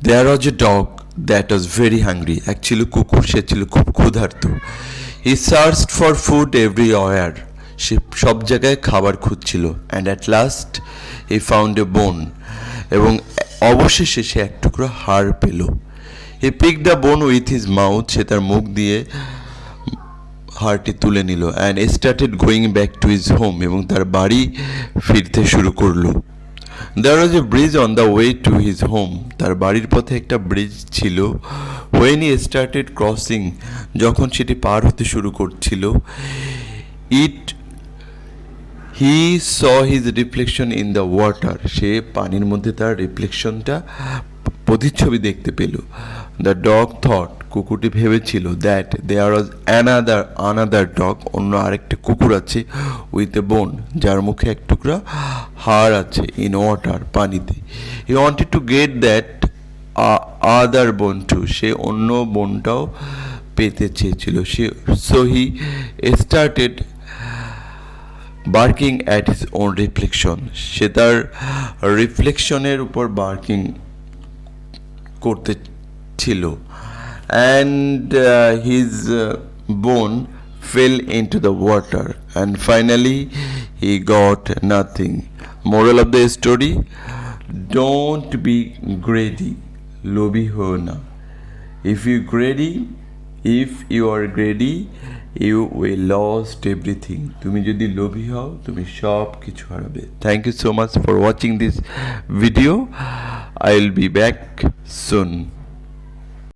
There was a dog that was very hungry. Actually, কুকুর সে ছিল খুব ক্ষুধার্ত. He searched for food everywhere. সে সব জায়গায় খাবার খুঁজছিল. And at last he found a bone. এবং অবশেষে সে এক টুকরো হাড় পেল. He picked the bone with his mouth. সে তার মুখ দিয়ে হাড়টি তুলে নিল. And started going back to his home. এবং তার বাড়ি ফিরতে শুরু করলো. There was a bridge on the way to his home. তার বাড়ির পথে একটা ব্রিজ ছিল. When he started crossing, যখন সেটি পার হতে শুরু করছিল, he saw his reflection in the water. সে পানির মধ্যে তার রিফ্লেকশনটা প্রতিচ্ছবি দেখতে পেল. The dog thought, কুকুরটি ভেবেছিল, that there was another dog, অন্য আরেকটা কুকুর আছে, with a bone, যার মুখে এক টুকরা হাড় আছে, in water, পানিতে. He wanted to get that other bone too. সে অন্য বোনটাও পেতে চেয়েছিল. So he started barking at his own reflection. সে তার রিফ্লেকশনের উপর বার্কিং করতে ছিল. And his bone fell into the water, and finally he got nothing. Moral of the story: don't be greedy. লোভী হও না. If you are greedy, you will lost everything. তুমি যদি লোভী হও, তুমি সব কিছু হারাবে. Thank you so much for watching this video. I will be back soon.